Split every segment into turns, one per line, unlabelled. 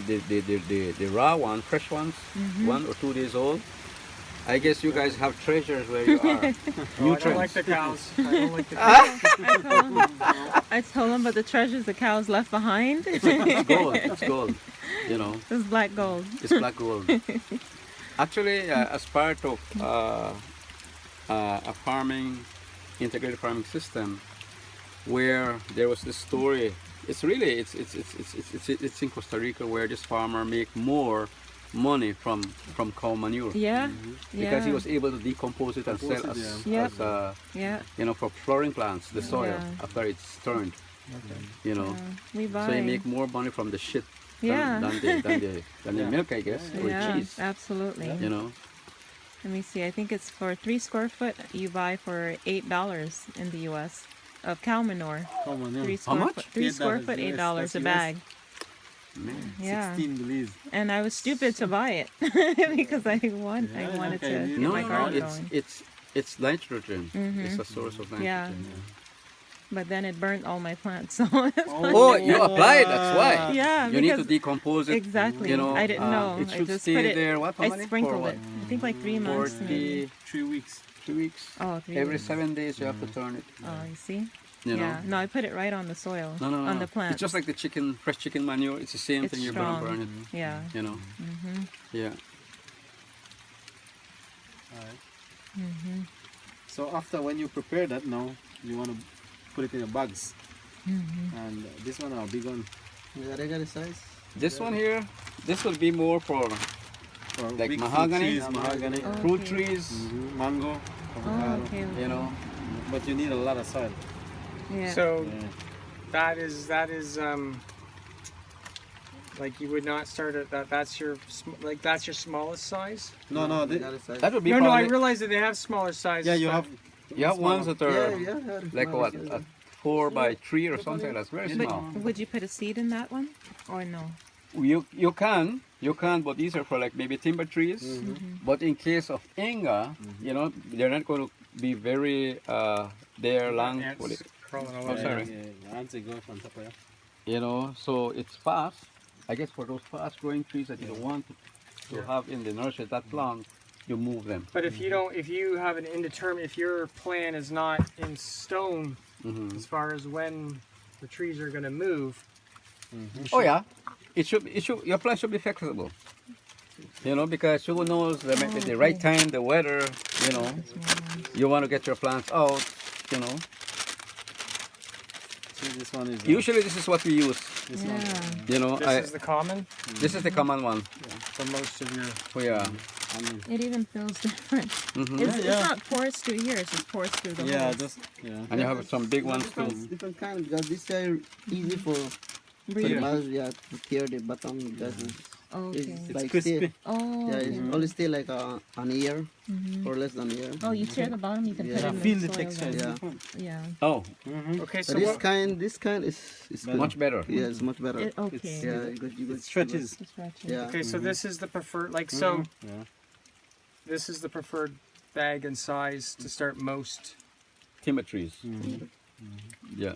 the raw one, fresh ones, 1 or 2 days old. I guess you guys have treasures where you are.
I don't like the cows. I don't like the cows.
I told him, but the treasures the cows left behind.
It's gold. It's gold. You know,
It's black gold.
it's black gold. Actually, as part of a integrated farming system, where there was this story. It's in Costa Rica where this farmer make more money from cow manure.
Yeah.
Because he was able to decompose it and sell as,
Yep.
as you know, for flowering plants, the soil
Yeah.
after it's turned. You know,
We buy.
so you make more money from the shit
Yeah.
than the milk, I guess, or
Yeah,
cheese.
absolutely.
You know,
Let me see. I think it's for 3 square foot you buy for $8 in the U.S. of cow manure.
Come on,
3
yeah.
square
much?
foot. 3 square foot,
$8
$8 a
US.
bag.
man.
Yeah.
16 believe.
And I was stupid to buy it because I wanted
okay,
to
you
get
No,
my
no,
garden
no.
going.
It's nitrogen. It's a source of nitrogen.
Yeah. But then it burnt all my plants. So
Oh, you applied. That's why.
yeah,
You need to
because
decompose it.
exactly.
You know,
I didn't know.
It
I
should
just
stay
put it.
there. What? How
I
many?
sprinkled
For
it. I think like 3 months. Maybe.
3 weeks.
3 weeks.
Oh, 3
Every
weeks.
7 days you have to turn it.
Oh, you see?
You know.
Yeah. No, I put it right on the soil.
No,
On the
no.
plant.
It's just like the fresh chicken manure. It's the same
It's
thing. You
strong.
burn it.
Yeah.
You know. Yeah.
Alright. So after when you prepare that now, you want to put it in the bags. And this one a big one.
The regular size.
This one here, this will be more for
Or
Like
big
mahogany?
fruit trees, mahogany,
fruit
Okay.
trees.
mango,
Oh,
avocado.
okay.
You know.
But you need a lot of soil.
Yeah.
So
Yeah.
that is like you would not start at that. That's your that's your smallest size.
No, no.
Regular size.
That would be
No, I
probably.
realize that they have smaller sizes.
Yeah, you
but-
have.
You have ones that are
yeah.
like
Small
what,
size.
a 4 by 3 or something. That's very
But
small.
would you put a seed in that one? Or no?
You can, but these are for like maybe timber trees. But in case of Inga, you know, they're not going to be very there long.
Ants
What it-
crawling all
Oh,
over.
sorry.
Yeah, ants they go from top of
You know, so it's fast. I guess for those fast-growing trees that you don't want to have in the nursery that long, you move them.
But if you don't, if you have an indeterminate, if your plan is not in stone as far as when the trees are going to move,
Oh yeah, it should. Your plan should be flexible. You know, because who knows the right time, the weather. You know, you want to get your plants out. You know,
See, this one is.
usually this is what we use.
Yeah.
You know,
this is the common
this is the common one.
for most of your.
Oh, yeah.
It even feels different.
Mhm.
It's
Yeah.
not porous through here, it's just porous through the
Yeah,
holes.
just yeah.
And you have some big ones too.
Different kind because this are easy for
Breathe.
farmers, to tear the bottom because
Okay.
it's
It's
like
crispy.
stay,
Oh,
yeah, it's
okay.
only stay like an year or less than a year.
Oh, you tear the bottom, you can put
Yeah,
it in
feel
the
the
soil
texture.
then.
Is
Yeah.
different.
Yeah.
Oh,
Okay, so
But this
what,
kind is good.
much better.
Yeah, it's much better.
Okay.
Yeah, you got
It stretches.
It's stretchy.
Yeah.
okay, so this is the preferred, like so.
Yeah.
This is the preferred bag and size to start most.
Timber trees. Yeah.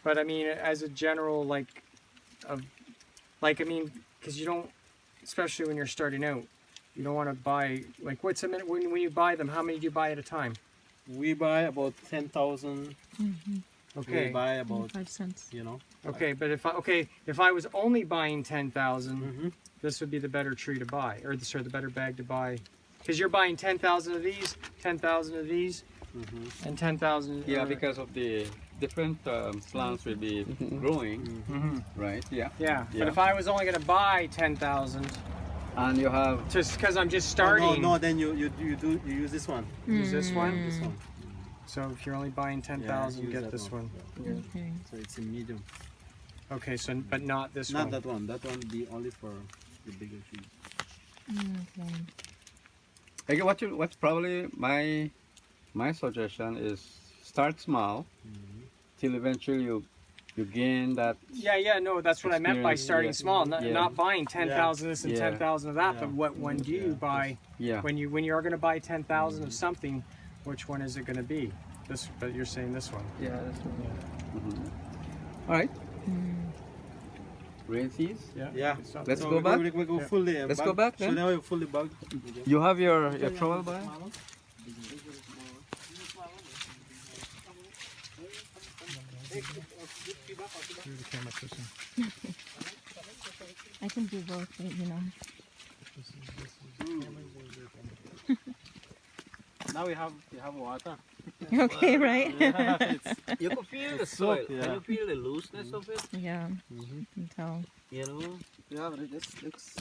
But I mean, as a general, like, I mean, because you don't, especially when you're starting out, you don't want to buy, like, what's a minute, when you buy them, how many do you buy at a time?
We buy about 10,000.
Okay.
We buy about
5 cents.
Okay, but if I was only buying 10,000, this would be the better tree to buy, or the better bag to buy, because you're buying 10,000 of these, 10,000 of these, and 10,000.
Yeah, because of the different plants will be growing, right? Yeah.
Yeah,
Yeah.
but if I was only going to buy 10,000,
And you have
just because I'm just
Oh,
starting,
no, then you use this one.
use this one.
This one.
So if you're only buying 10,000,
use
get
that
this one.
Okay.
So it's in medium.
Okay, so but not this
Not
one.
that one. That one be only for the bigger trees.
Okay.
okay, what's probably my suggestion is start small till eventually you gain that.
Yeah, no, that's what I meant by
Experience,
starting
yeah.
small, not,
Yeah.
not buying 10,000 this and
Yeah.
10,000 of that.
Yeah.
But when do you buy?
Yeah.
When you are going to buy 10,000 of something, which one is it going to be? This, but you're saying this one.
Yeah, that's right.
All right. Rain seeds.
Yeah.
Let's
So
go back.
We go
Yeah.
fully.
Let's
bag.
go back
So
then.
now we're fully bagged.
You have your trowel by?
Through the camera system.
I can do both, you know.
Now we have water.
Okay, right?
Yeah, it's,
You can feel the
soil.
soil.
Yeah.
Can you feel the looseness of it?
Yeah, you can tell.
You know.
Yeah, but it just looks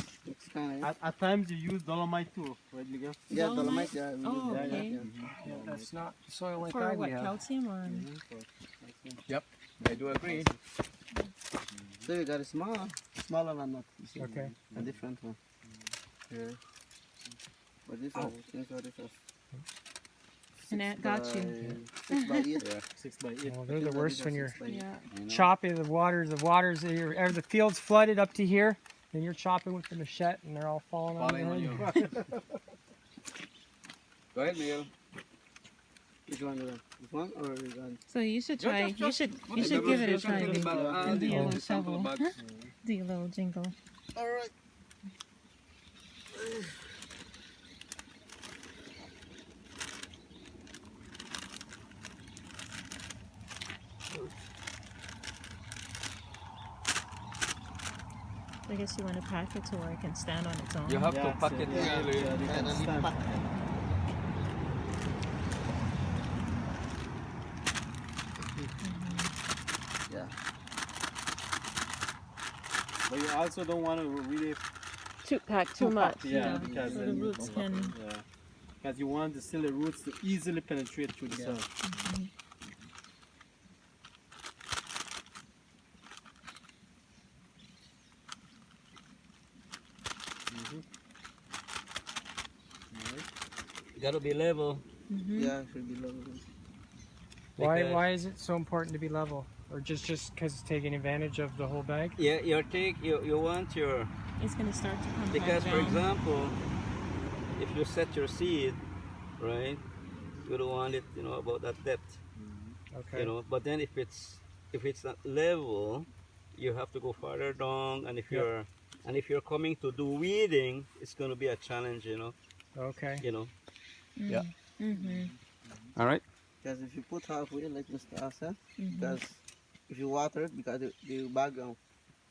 kind of.
at times you use dolomite too, right, Miguel?
Yeah,
Dolomite?
dolomite. Yeah, we
Oh,
use
okay.
Yeah, that's not soil like
For
I
what,
have.
calcium or?
Yep. I do agree.
So we got a smaller one, not you see,
Okay.
a different one. Here. But this one, this one is
And that got you.
6 by 8.
Yeah.
6 by 8.
Well, they're the worst when you're
Yeah.
You know?
chopping the waters. Or the field's flooded up to here, and you're chopping with the machete, and they're all falling
Falling
on
on
your
you.
head.
Go ahead, Neil.
Which one? This one or this one?
So you should try. You should
Whatever.
give it a
Just
try.
fill the bag.
And do your
the
little
sample
shovel.
bags.
Do your little jingle.
Alright.
I guess you want to pack it to where it can stand on its own.
You have
Yeah,
to pack
so-
it
yeah,
really.
yeah, they can stand.
Yeah.
But you also don't want to really
Too pack too
pack,
much.
yeah, because
So the
then you
roots
don't-
can.
yeah. Because you want the still the roots to easily penetrate through the soil.
Got to be level.
Yeah, it should be level.
Because-
Why is it so important to be level? Or just because it's taking advantage of the whole bag?
Yeah, you want your,
It's gonna start to come
because
back
for
down.
example, if you set your seed, right, you don't want it, you know, about that depth,
Okay.
you know. But then if it's not level, you have to go farther down, and if you're coming to do weeding, it's going to be a challenge, you know.
Okay.
You know.
Mm.
Yeah.
Mm-hmm.
All right.
Because if you put halfway, like Mr. As said, because if you water it, because the bag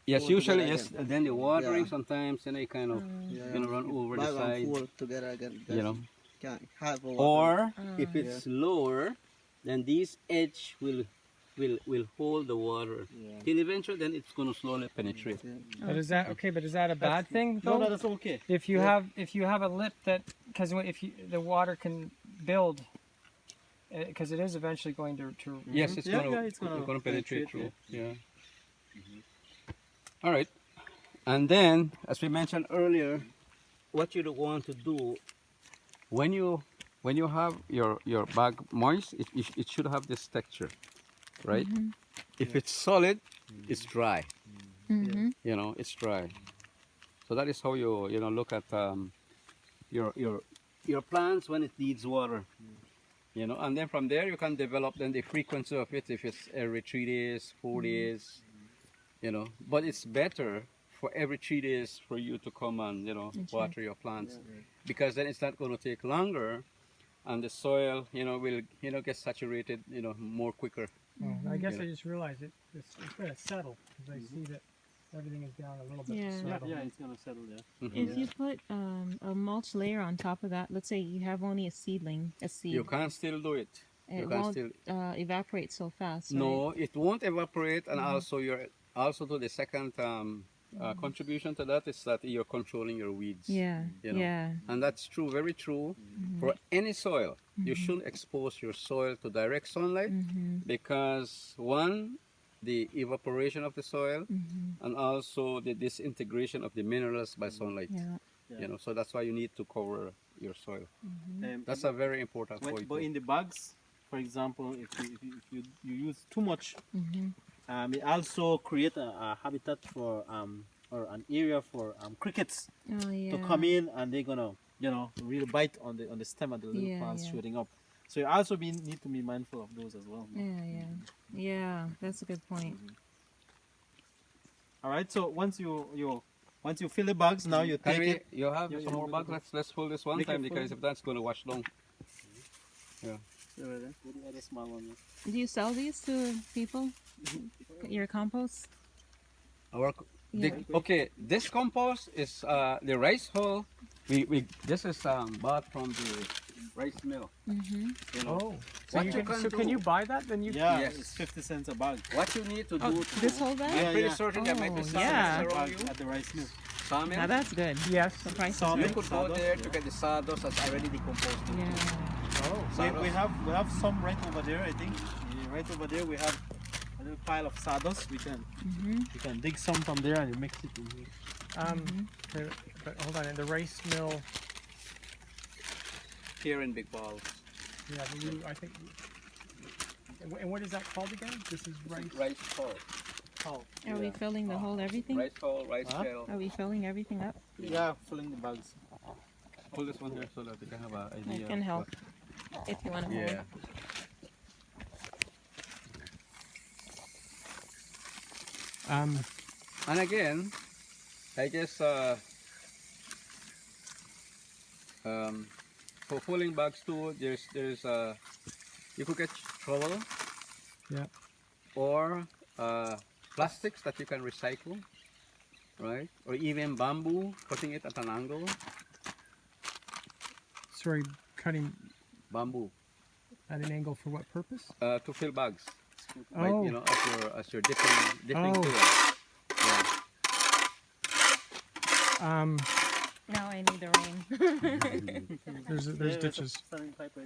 Yes,
Full
usually
together
yes.
again.
And then the watering
Yeah.
sometimes, and they kind of
yeah,
you know run over the
bag
side,
full together again. Because
you know.
can't have a water.
Or if it's lower, then this edge will hold the water.
Yeah.
Till eventually, then it's going to slowly penetrate.
Yeah.
But is that okay? But is that a bad thing
No,
though?
no, that's okay.
If you have a lip that because the water can build because it is eventually going to
Yes, it's
Yeah,
going
yeah, it's gonna
to penetrate
penetrate,
through. Yeah. All right. And then, as we mentioned earlier, what you want to do when you have your bag moist, it should have this texture, right? If it's solid, it's dry.
Mm-hmm.
You know, it's dry. So that is how you look at your plants when it needs water. You know, and then from there you can develop then the frequency of it. If it's every 3 days, 4 days, you know. But it's better for every 3 days for you to come and water your plants, because then it's not going to take longer, and the soil will get saturated more quicker.
I guess
Yeah.
I just realized it's going to settle because I see that everything is down a little bit.
Yeah.
Yeah,
settled.
yeah, it's gonna settle there.
If you put a mulch layer on top of that, let's say you have only a seed,
You can still do it.
it
You can
won't
still.
evaporate so fast. Right?
No, it won't evaporate, and also to the second contribution to that is that you're controlling your weeds.
Yeah.
You know.
Yeah.
And that's true, very true. For any soil, you shouldn't expose your soil to direct sunlight, because one, the evaporation of the soil, and also the disintegration of the minerals by sunlight.
Yeah.
You know, so that's why you need to cover your soil.
Mm-hmm.
That's a very important point.
But in the bags, for example, if you use too much, it also create a habitat for or an area for crickets
Oh yeah.
to come in, and they're gonna really bite on the stem of the little
Yeah,
plants
yeah.
shooting up. So you also need to be mindful of those as well.
Yeah. Yeah. Yeah. That's a good point.
All right. So once you fill the bags, now you
Can
take
we,
it.
you have
you
some more
make
bags?
it-
Let's pull this one
make it
time because
full.
if that's going to wash down. Yeah.
The other small one.
Do you sell these to people? Your compost?
Our
Yeah.
okay, this compost is the rice hull. We this is bought from the rice mill.
Mm-hmm.
You know.
Oh, so
What
you
you
can,
can
so can
do-
you buy that? Then you
Yeah,
Yes.
it's 50 cents a bag.
What you need to do
Oh,
to
this whole bag?
I'm
Yeah,
pretty
yeah.
certain there might be
Oh,
some
yeah.
around
Bag
you.
at the rice mill.
Sawmill.
Now that's good.
yes.
The price is
Sawmill.
You
right.
could go
Sawdust,
there
yeah.
to get the sawdust that's already decomposed.
Yeah.
Oh,
We have some right over there. I think right over there we have a little pile of sawdust. We can dig some from there and mix it in here.
but hold on. In the rice mill,
Here in big balls.
yeah, I think. And what is that called again? This is rice.
Rice hull.
Oh,
Are we filling the whole everything?
Rice hull, rice
Huh?
shell.
Are we filling everything up?
Yeah, filling the bags.
Pull this one here so that you can have an
I
idea.
can
of
help if you want to hold.
Yeah. And again, I guess for pulling bags too, there's you could get trowel.
Yeah.
Or plastics that you can recycle, right? Or even bamboo, cutting it at an angle.
sorry, cutting
Bamboo
at an angle for what purpose?
to fill bags. Right,
Oh.
you know, as you're dipping
Oh.
to it. Yeah.
Now I need the rain.
There's
Yeah,
ditches.
standing pipe right there.